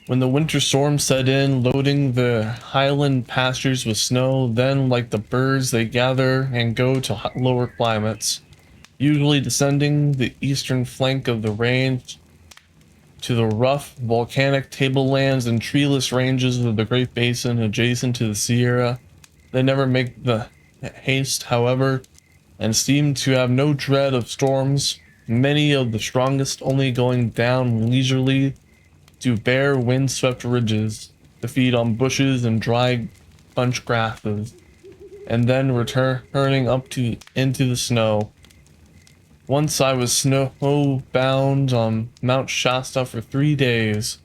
When the winter storm set in, loading the highland pastures with snow, then, like the birds, they gather and go to lower climates, usually descending the eastern flank of the range to the rough, volcanic tablelands and treeless ranges of the Great Basin adjacent to the Sierra. They never make the haste, however, and seem to have no dread of storms, many of the strongest only going down leisurely to bare wind-swept ridges to feed on bushes and dry bunch grasses, and then returning up to into the snow. Once I was snowbound on Mount Shasta for 3 days.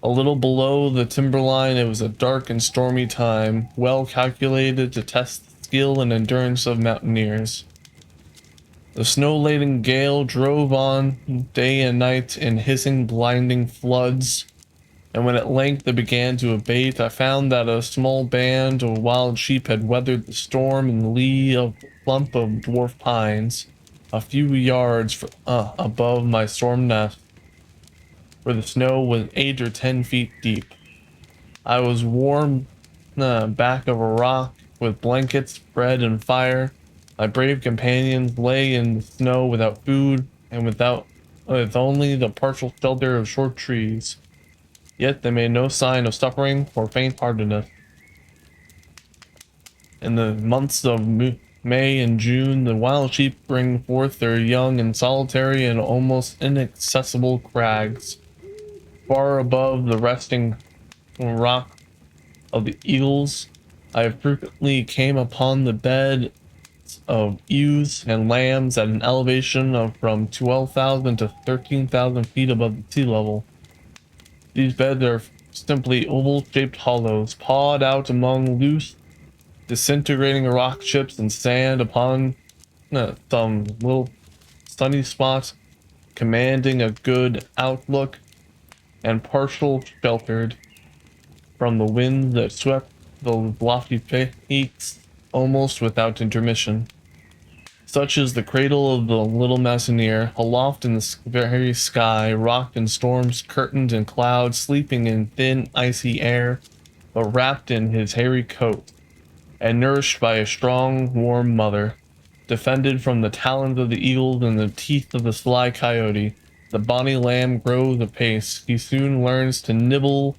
A little below the timberline, it was a dark and stormy time, well calculated to test the skill and endurance of mountaineers. The snow-laden gale drove on day and night in hissing, blinding floods, and when at length it began to abate, I found that a small band of wild sheep had weathered the storm in the lee of a clump of dwarf pines, a few yards above my storm nest, where the snow was 8 or 10 feet deep. I was warm back of a rock with blankets, bread, and fire. My brave companions lay in the snow without food and with only the partial shelter of short trees. Yet they made no sign of suffering or faint-heartedness. In the months of May and June, the wild sheep bring forth their young in solitary and almost inaccessible crags, far above the resting rock of the eagles. I frequently came upon the bed of ewes and lambs at an elevation of from 12,000 to 13,000 feet above the sea level. These beds are simply oval-shaped hollows, pawed out among loose, disintegrating rock chips and sand upon some little sunny spot, commanding a good outlook and partial sheltered from the wind that swept the lofty peaks almost without intermission. Such is the cradle of the little mountaineer, aloft in the very sky, rocked in storms, curtained in clouds, sleeping in thin, icy air, but wrapped in his hairy coat, and nourished by a strong, warm mother. Defended from the talons of the eagles and the teeth of the sly coyote, the bonny lamb grows apace. He soon learns to nibble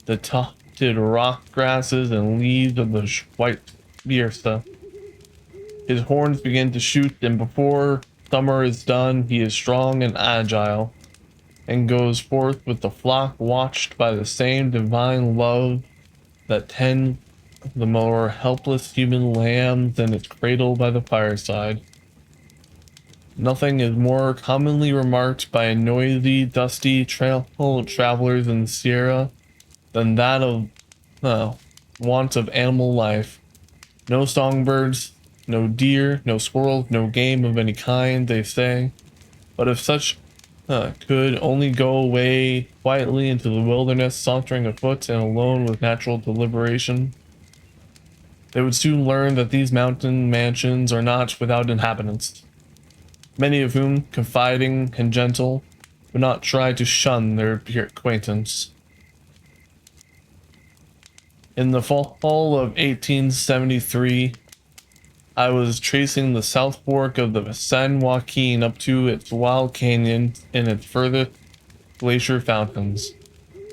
the tufted rock grasses and leaves of the white birsa. His horns begin to shoot, and before summer is done, he is strong and agile, and goes forth with the flock watched by the same divine love that tends the more helpless human lambs in its cradle by the fireside. Nothing is more commonly remarked by noisy, dusty travelers in the Sierra than that of want of animal life. No songbirds, no deer, no squirrels, no game of any kind, they say. But if such could only go away quietly into the wilderness, sauntering afoot and alone with natural deliberation, they would soon learn that these mountain mansions are not without inhabitants, many of whom, confiding and gentle, would not try to shun their acquaintance. In the fall of 1873, I was tracing the South Fork of the San Joaquin up to its wild canyon and its furthest glacier fountains.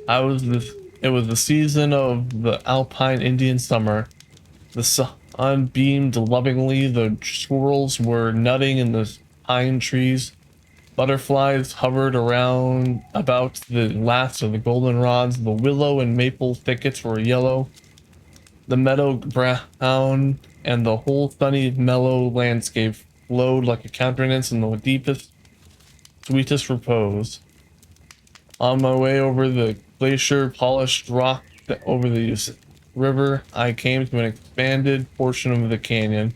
It was the season of the alpine Indian summer. The sun beamed lovingly, the squirrels were nutting in the pine trees, butterflies hovered around about the last of the goldenrods, the willow and maple thickets were yellow, the meadow brown, and the whole sunny, mellow landscape flowed like a countenance in the deepest, sweetest repose. On my way over the glacier-polished rock over the river, I came to an expanded portion of the canyon,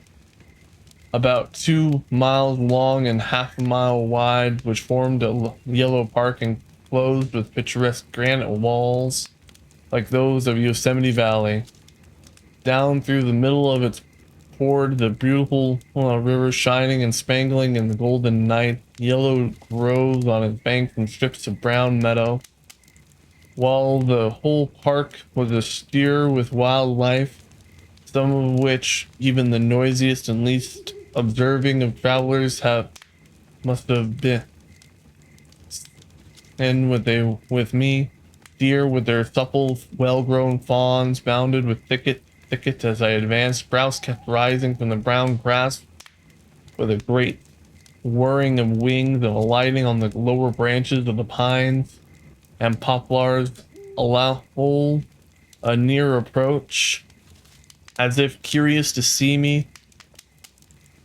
about 2 miles long and half a mile wide, which formed a yellow park enclosed with picturesque granite walls like those of Yosemite Valley. Down through the middle of it poured the beautiful river, shining and spangling in the golden night, yellow groves on its banks and strips of brown meadow. while the whole park was astir with wildlife, some of which even the noisiest and least observing of travelers have must have been in with me. Deer with their supple, well-grown fawns bounded with thicket as I advanced. Grouse kept rising from the brown grass with a great whirring of wings and alighting on the lower branches of the pines and poplars allow a near approach, as if curious to see me.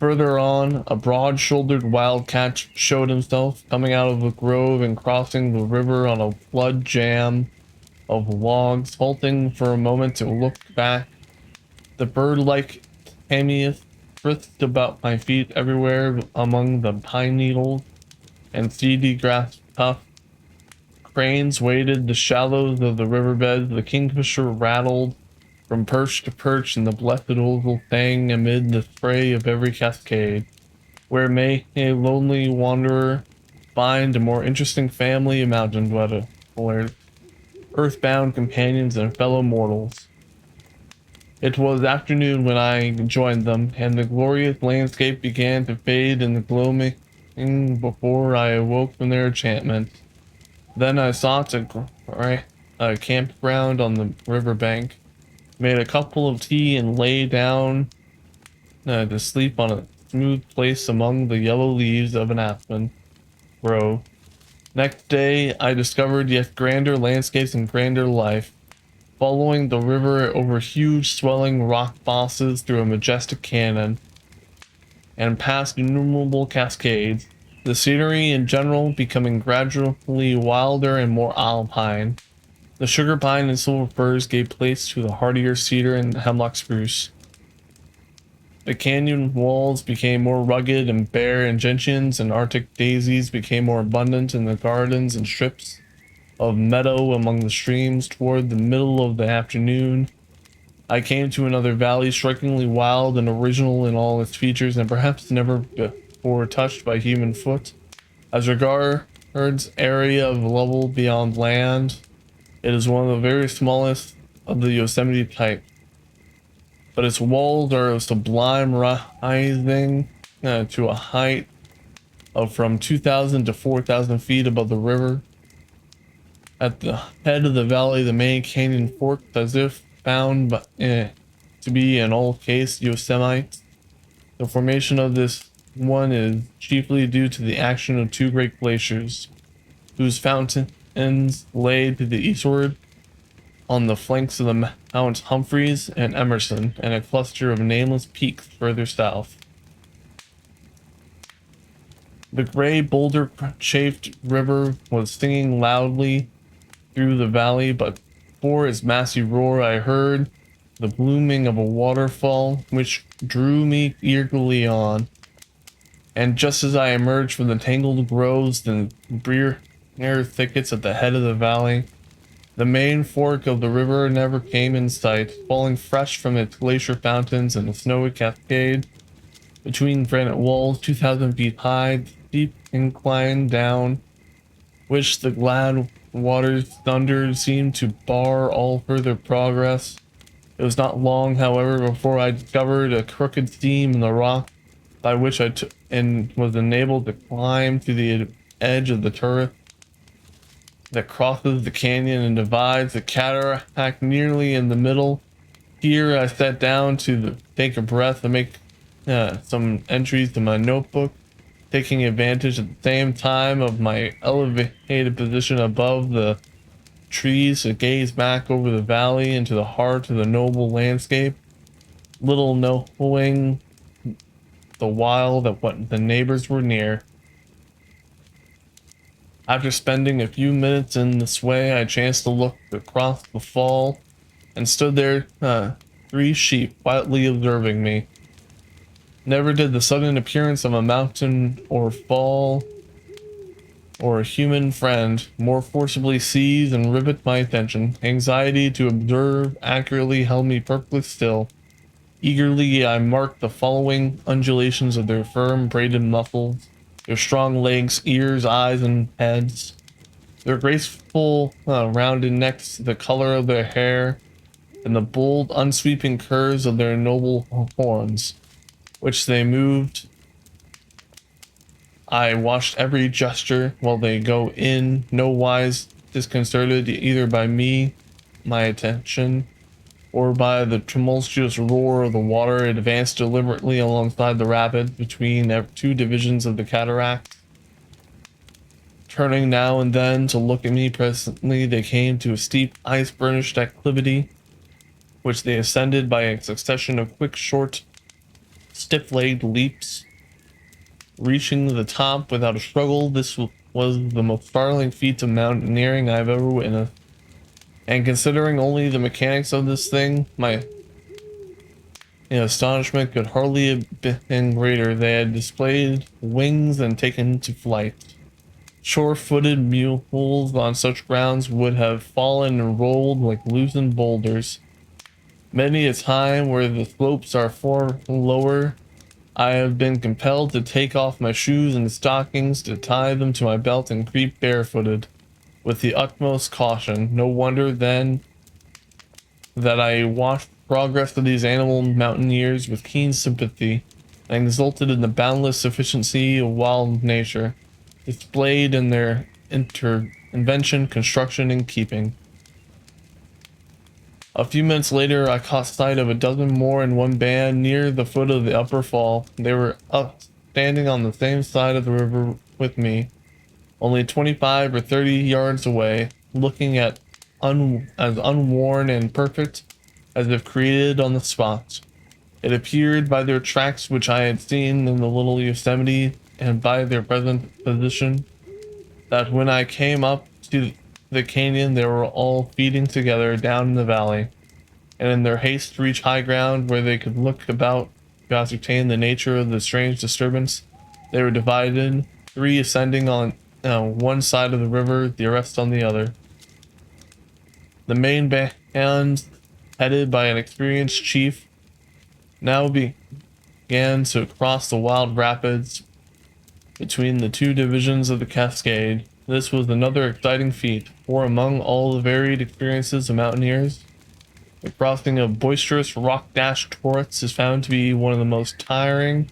Further on, a broad-shouldered wildcat showed himself, coming out of a grove and crossing the river on a flood jam of logs, halting for a moment to look back. The bird-like Tamias frisked about my feet everywhere among the pine needles and seedy grass tufts. Cranes waded the shallows of the riverbeds. The kingfisher rattled from perch to perch, and the blessed oval sang amid the spray of every cascade. Where may a lonely wanderer find a more interesting family of mountain dwellers, earthbound companions and fellow mortals? It was afternoon when I joined them, and the glorious landscape began to fade in the gloaming before I awoke from their enchantment. Then I sought a campground on the riverbank, made a couple of tea, and lay down to sleep on a smooth place among the yellow leaves of an aspen grove. Next day, I discovered yet grander landscapes and grander life, following the river over huge swelling rock bosses through a majestic canyon, and past innumerable cascades, the scenery in general becoming gradually wilder and more alpine. The sugar pine and silver firs gave place to the hardier cedar and hemlock spruce. The canyon walls became more rugged and bare, and gentians and arctic daisies became more abundant in the gardens and strips of meadow among the streams. Toward the middle of the afternoon, I came to another valley, strikingly wild and original in all its features, and perhaps never before touched by human foot. As regards area of level beyond land, it is one of the very smallest of the Yosemite type, but its walls are of sublime, rising to a height of from 2,000 to 4,000 feet above the river. At the head of the valley, the main canyon forks as if found to be in all case Yosemite. The formation of this one is chiefly due to the action of two great glaciers, whose fountains lay to the eastward on the flanks of the Mounts Humphreys and Emerson, and a cluster of nameless peaks further south. The gray boulder-chafed river was singing loudly through the valley, but for its massy roar I heard the blooming of a waterfall, which drew me eagerly on. And just as I emerged from the tangled groves and briar thickets at the head of the valley, the main fork of the river never came in sight, falling fresh from its glacier fountains in a snowy cascade between granite walls 2,000 feet high, steep incline down which the glad waters thundered seemed to bar all further progress. It was not long, however, before I discovered a crooked seam in the rock by which I took and was enabled to climb to the edge of the turret that crosses the canyon and divides the cataract nearly in the middle. Here I sat down to take a breath and make some entries to my notebook, taking advantage at the same time of my elevated position above the trees to gaze back over the valley into the heart of the noble landscape, little knowing the while that what the neighbors were near. After spending a few minutes in this way, I chanced to look across the fall and stood there, 3 sheep quietly observing me. Never did the sudden appearance of a mountain or fall or a human friend more forcibly seize and rivet my attention. Anxiety to observe accurately held me perfectly still. Eagerly I marked the following undulations of their firm braided muscles, their strong legs, ears, eyes, and heads. Their graceful, rounded necks, the color of their hair, and the bold, unsweeping curves of their noble horns, which they moved. I watched every gesture while they go in, no wise disconcerted either by me, my attention, or by the tumultuous roar of the water. It advanced deliberately alongside the rapids between two divisions of the cataract. Turning now and then to look at me, presently they came to a steep, ice-burnished acclivity, which they ascended by a succession of quick, short, stiff-legged leaps. Reaching the top without a struggle, this was the most startling feat of mountaineering I've ever witnessed. And considering only the mechanics of this thing, my astonishment could hardly have been greater. They had displayed wings and taken to flight. Sure-footed mules on such grounds would have fallen and rolled like loosened boulders. Many a time where the slopes are far lower, I have been compelled to take off my shoes and stockings, to tie them to my belt and creep barefooted with the utmost caution. No wonder then that I watched the progress of these animal mountaineers with keen sympathy, and exulted in the boundless sufficiency of wild nature, displayed in their invention, construction, and keeping. A few minutes later, I caught sight of a dozen more in one band near the foot of the upper fall. They were up, standing on the same side of the river with me, only 25 or 30 yards away, looking at as unworn and perfect as if created on the spot. It appeared by their tracks which I had seen in the little Yosemite, and by their present position, that when I came up to the canyon they were all feeding together down in the valley, and in their haste to reach high ground where they could look about to ascertain the nature of the strange disturbance, they were divided, three ascending on one side of the river, the rest on the other. The main band, headed by an experienced chief, now began to cross the wild rapids between the two divisions of the cascade. This was another exciting feat, for among all the varied experiences of mountaineers, the crossing of boisterous rock-dashed torrents is found to be one of the most tiring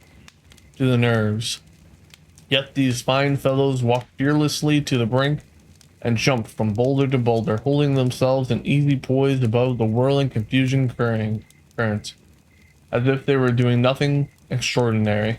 to the nerves. Yet these fine fellows walked fearlessly to the brink and jumped from boulder to boulder, holding themselves in easy poise above the whirling confusion current, as if they were doing nothing extraordinary.